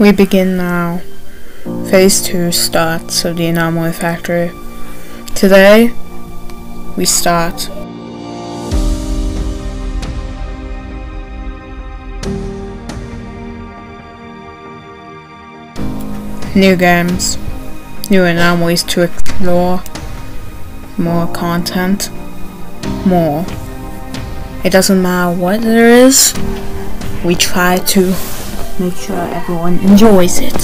We begin now. Phase 2 starts of the Anomaly Factory. Today, we start. New games, new anomalies to explore, more content, more. It doesn't matter what there is, we try to make sure everyone enjoys it.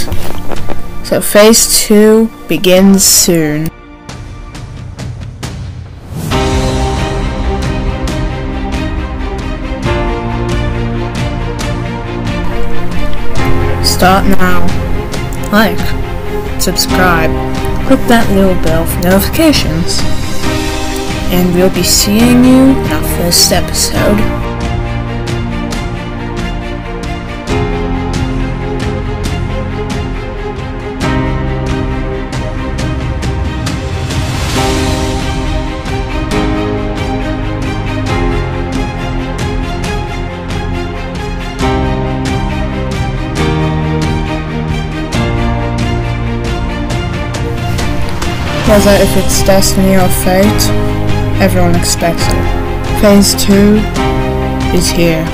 So phase 2 begins soon. Start now. Like, subscribe, click that little bell for notifications, and we'll be seeing you in our first episode. Whether if it's destiny or fate, everyone expects it. Phase 2 is here.